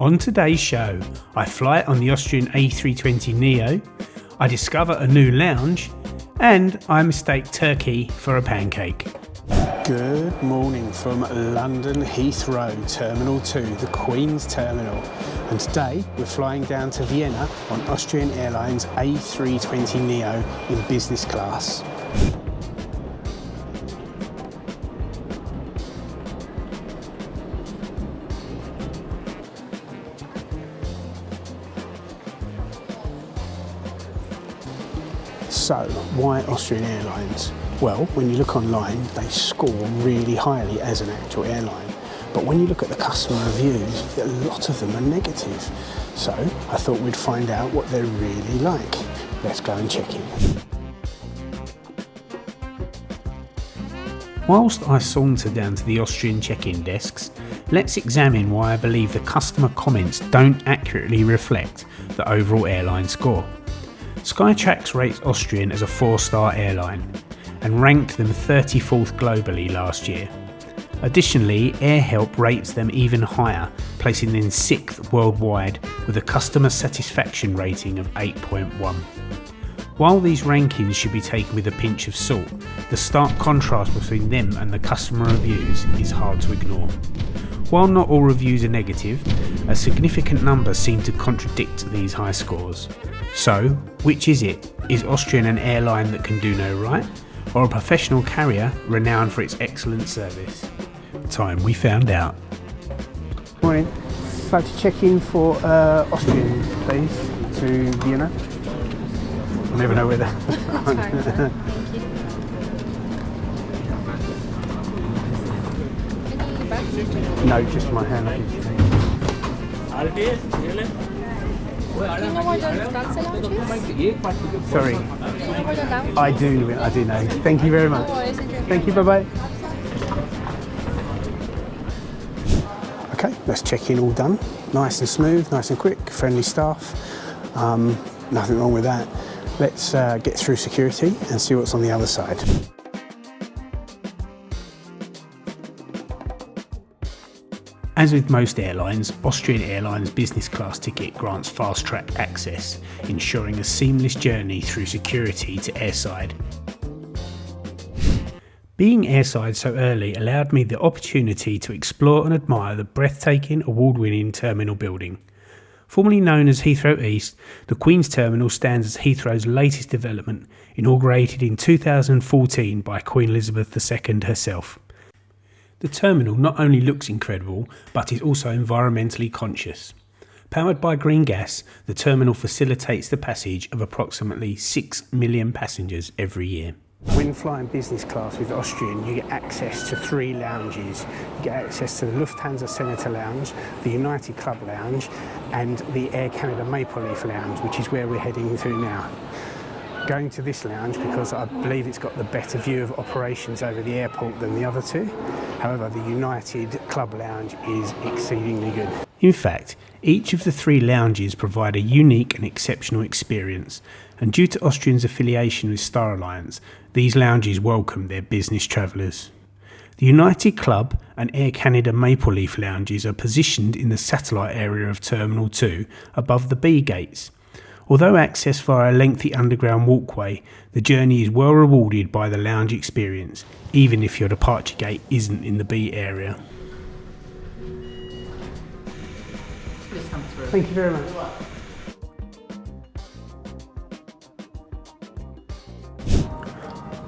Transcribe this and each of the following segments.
On today's show, I fly on the Austrian A320neo, I discover a new lounge, and I mistake turkey for a pancake. Good morning from London Heathrow, Terminal 2, the Queen's Terminal. And today we're flying down to Vienna on Austrian Airlines A320neo in business class. So, why Austrian Airlines? Well, when you look online, they score really highly as an actual airline. But when you look at the customer reviews, a lot of them are negative. So, I thought we'd find out what they're really like. Let's go and check in. Whilst I saunter down to the Austrian check-in desks, let's examine why I believe the customer comments don't accurately reflect the overall airline score. Skytrax rates Austrian as a 4-star airline and ranked them 34th globally last year. Additionally, AirHelp rates them even higher, placing them 6th worldwide with a customer satisfaction rating of 8.1. While these rankings should be taken with a pinch of salt, the stark contrast between them and the customer reviews is hard to ignore. While not all reviews are negative, a significant number seem to contradict these high scores. So, which is it? Is Austrian an airline that can do no right, or a professional carrier renowned for its excellent service? Time we found out. Morning. I'd like to check in for Austrian, please, to Vienna. I never know where that is. No, just my hand luggage. Do you know where the Stanze lounge is? Sorry. Do you know where the lounge I do know. Thank you very much. Thank you, bye-bye. Okay, let's check in, all done. Nice and smooth, nice and quick, friendly staff. Nothing wrong with that. Let's get through security and see what's on the other side. As with most airlines, Austrian Airlines Business Class ticket grants fast-track access, ensuring a seamless journey through security to airside. Being airside so early allowed me the opportunity to explore and admire the breathtaking, award-winning terminal building. Formerly known as Heathrow East, the Queen's Terminal stands as Heathrow's latest development, inaugurated in 2014 by Queen Elizabeth II herself. The terminal not only looks incredible, but is also environmentally conscious. Powered by green gas, the terminal facilitates the passage of approximately 6 million passengers every year. When flying business class with Austrian, you get access to 3 lounges. You get access to the Lufthansa Senator Lounge, the United Club Lounge, and the Air Canada Maple Leaf Lounge, which is where we're heading to now. Going to this lounge because I believe it's got the better view of operations over the airport than the other 2. However, the United Club Lounge is exceedingly good. In fact, each of the 3 lounges provide a unique and exceptional experience, and due to Austrian's affiliation with Star Alliance, these lounges welcome their business travellers. The United Club and Air Canada Maple Leaf lounges are positioned in the satellite area of Terminal 2 above the B gates. Although accessed via a lengthy underground walkway, the journey is well rewarded by the lounge experience, even if your departure gate isn't in the B area. Thank you very much.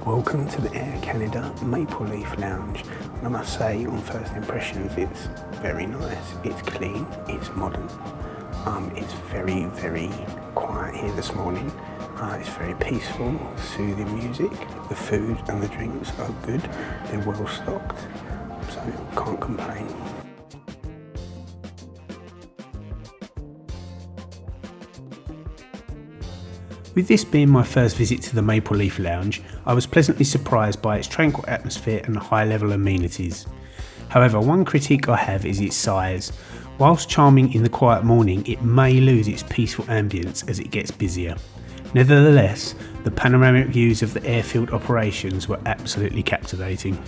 Welcome to the Air Canada Maple Leaf Lounge. And I must say, on first impressions, it's very nice. It's clean, it's modern. It's very, very quiet here this morning. It's very peaceful, soothing music. The food and the drinks are good. They're well stocked, so can't complain. With this being my first visit to the Maple Leaf Lounge, I was pleasantly surprised by its tranquil atmosphere and high-level amenities. However, one critique I have is its size. Whilst charming in the quiet morning, it may lose its peaceful ambience as it gets busier. Nevertheless, the panoramic views of the airfield operations were absolutely captivating.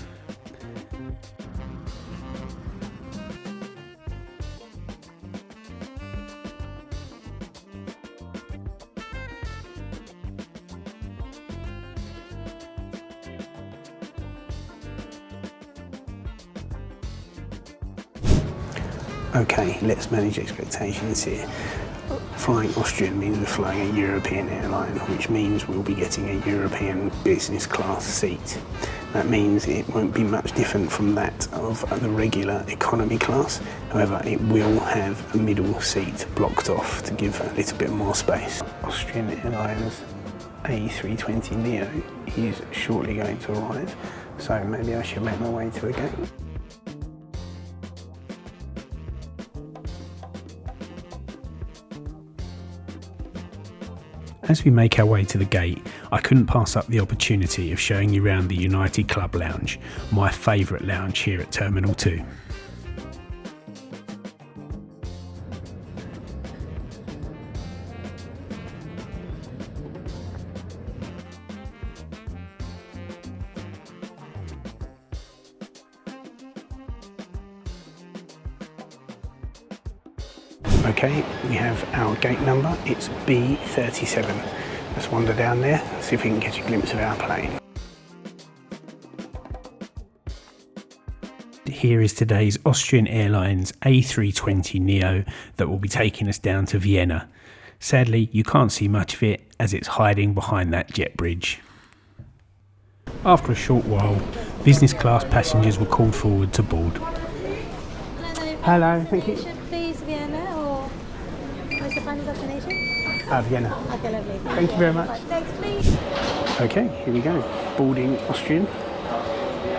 Okay, let's manage expectations here. Flying Austrian means we're flying a European airline, which means we'll be getting a European business class seat. That means it won't be much different from that of the regular economy class. However, it will have a middle seat blocked off to give a little bit more space. Austrian Airlines A320neo is shortly going to arrive, so maybe I should make my way to a gate. As we make our way to the gate, I couldn't pass up the opportunity of showing you around the United Club Lounge, my favourite lounge here at Terminal 2. Okay, we have our gate number, it's B37. Let's wander down there, see if we can catch a glimpse of our plane. Here is today's Austrian Airlines A320neo that will be taking us down to Vienna. Sadly, you can't see much of it as it's hiding behind that jet bridge. After a short while, business class passengers were called forward to board. Hello, thank you. Please, Vienna, or where's the final destination? Vienna. Okay, lovely. Thank you very much. Next, please. Okay, here we go. Boarding Austrian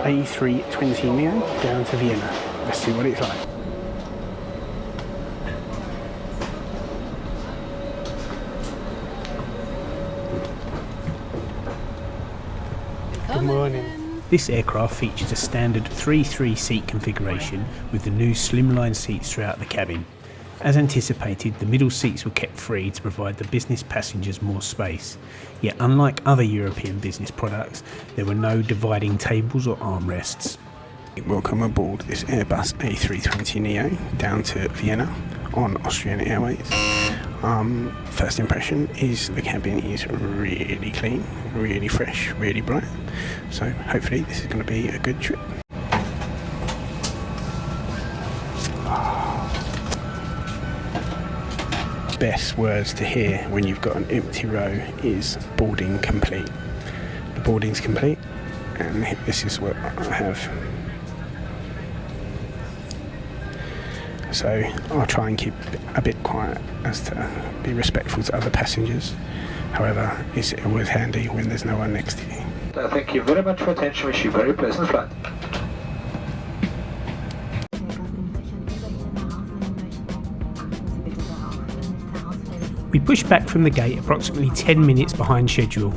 A320neo down to Vienna. Let's see what it's like. Good morning. This aircraft features a standard 3-3 seat configuration with the new slimline seats throughout the cabin. As anticipated, the middle seats were kept free to provide the business passengers more space. Yet unlike other European business products, there were no dividing tables or armrests. Welcome aboard this Airbus A320neo down to Vienna on Austrian Airways. First impression is the cabin is really clean, really fresh, really bright. So hopefully this is going to be a good trip. Best words to hear when you've got an empty row is boarding complete. The boarding's complete, and this is what I have. So I'll try and keep a bit quiet as to be respectful to other passengers. However, it's always handy when there's no one next to you. Thank you very much for attention. Wish you a very pleasant flight. We pushed back from the gate approximately 10 minutes behind schedule.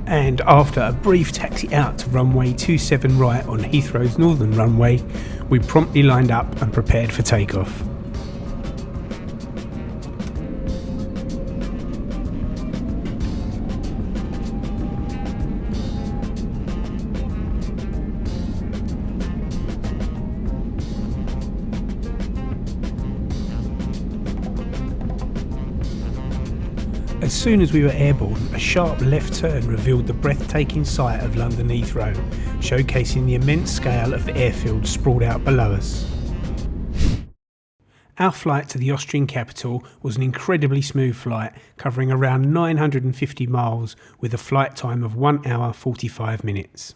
And after a brief taxi out to runway 27 right on Heathrow's northern runway, we promptly lined up and prepared for takeoff. As soon as we were airborne, a sharp left turn revealed the breathtaking sight of London Heathrow, showcasing the immense scale of the airfield sprawled out below us. Our flight to the Austrian capital was an incredibly smooth flight, covering around 950 miles with a flight time of 1 hour 45 minutes.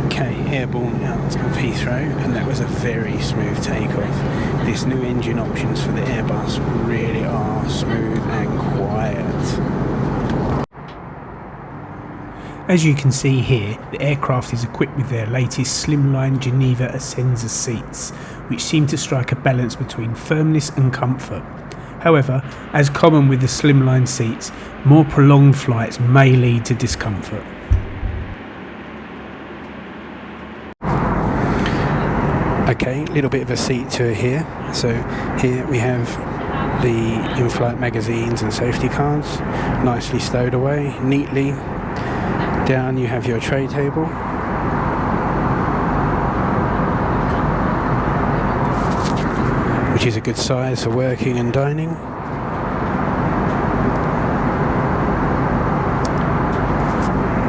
Okay, airborne out of Heathrow, and that was a very smooth takeoff. These new engine options for the Airbus really are smooth and quiet. As you can see here, the aircraft is equipped with their latest slimline Geneva Ascenza seats, which seem to strike a balance between firmness and comfort. However, as common with the slimline seats, more prolonged flights may lead to discomfort. Okay, a little bit of a seat tour here. So here we have the in-flight magazines and safety cards, nicely stowed away, neatly. Down you have your tray table. Which is a good size for working and dining.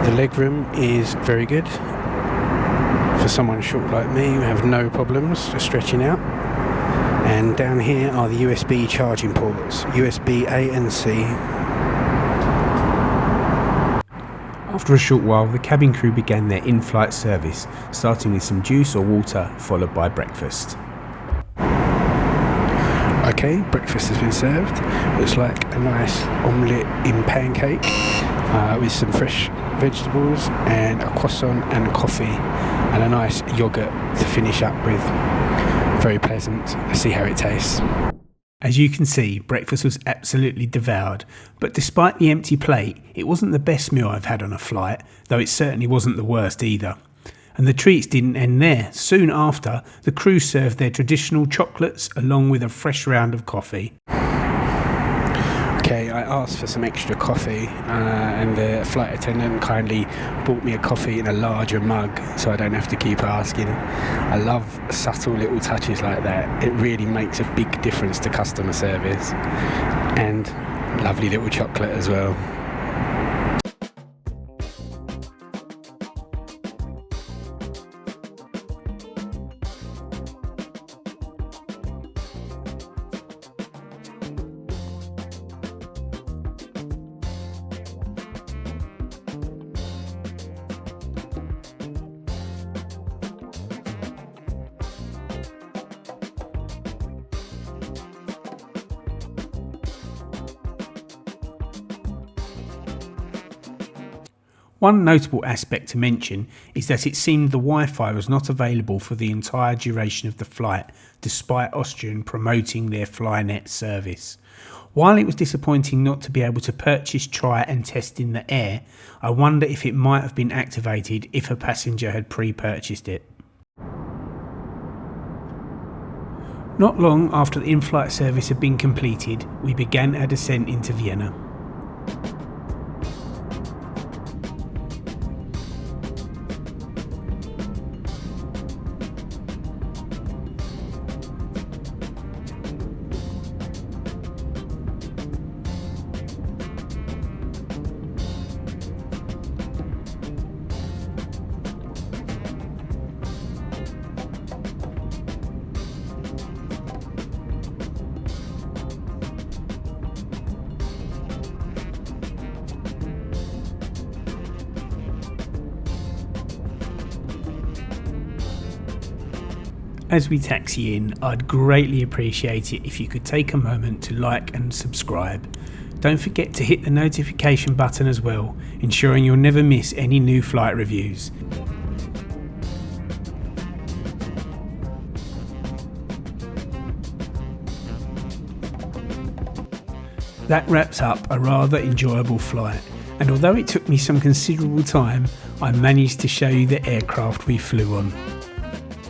The legroom is very good for someone short like me who have no problems just stretching out. And down here are the USB charging ports, USB A and C. After a short while, the cabin crew began their in-flight service, starting with some juice or water, followed by breakfast. Okay, breakfast has been served. Looks like a nice omelette in pancake with some fresh vegetables and a croissant and coffee and a nice yoghurt to finish up with. Very pleasant. Let's see how it tastes. As you can see, breakfast was absolutely devoured, but despite the empty plate, it wasn't the best meal I've had on a flight, though it certainly wasn't the worst either. And the treats didn't end there. Soon after, the crew served their traditional chocolates along with a fresh round of coffee. Okay, I asked for some extra coffee and the flight attendant kindly bought me a coffee in a larger mug so I don't have to keep asking. I love subtle little touches like that. It really makes a big difference to customer service. And lovely little chocolate as well. One notable aspect to mention is that it seemed the Wi-Fi was not available for the entire duration of the flight, despite Austrian promoting their Flynet service. While it was disappointing not to be able to purchase, try and test in the air, I wonder if it might have been activated if a passenger had pre-purchased it. Not long after the in-flight service had been completed, we began our descent into Vienna. As we taxi in, I'd greatly appreciate it if you could take a moment to like and subscribe. Don't forget to hit the notification button as well, ensuring you'll never miss any new flight reviews. That wraps up a rather enjoyable flight, and although it took me some considerable time, I managed to show you the aircraft we flew on.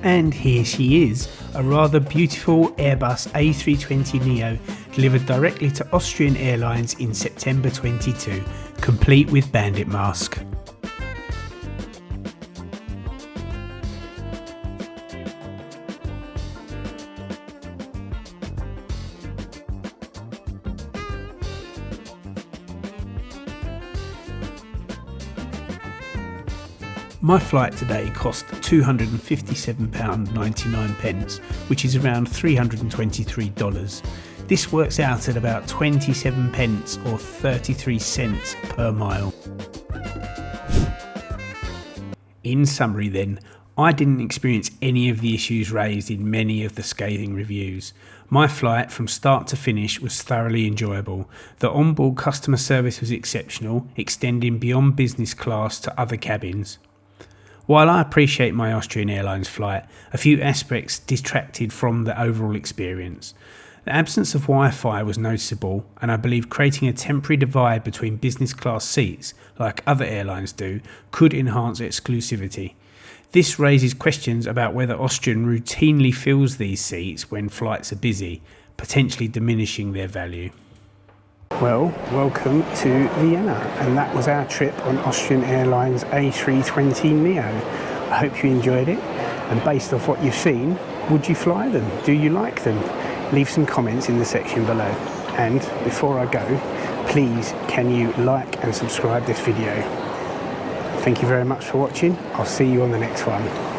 And here she is, a rather beautiful Airbus A320neo delivered directly to Austrian Airlines in September 22, complete with bandit mask. My flight today cost £257.99, which is around $323. This works out at about 27 pence or 33 cents per mile. In summary then, I didn't experience any of the issues raised in many of the scathing reviews. My flight from start to finish was thoroughly enjoyable. The onboard customer service was exceptional, extending beyond business class to other cabins. While I appreciate my Austrian Airlines flight, a few aspects detracted from the overall experience. The absence of Wi-Fi was noticeable, and I believe creating a temporary divide between business class seats, like other airlines do, could enhance exclusivity. This raises questions about whether Austrian routinely fills these seats when flights are busy, potentially diminishing their value. Well, welcome to Vienna, and that was our trip on Austrian Airlines A320neo. I hope you enjoyed it, and based off what you've seen, would you fly them? Do you like them? leave some comments in the section below. And before I go, please can you like and subscribe this video. Thank you very much for watching. I'll see you on the next one.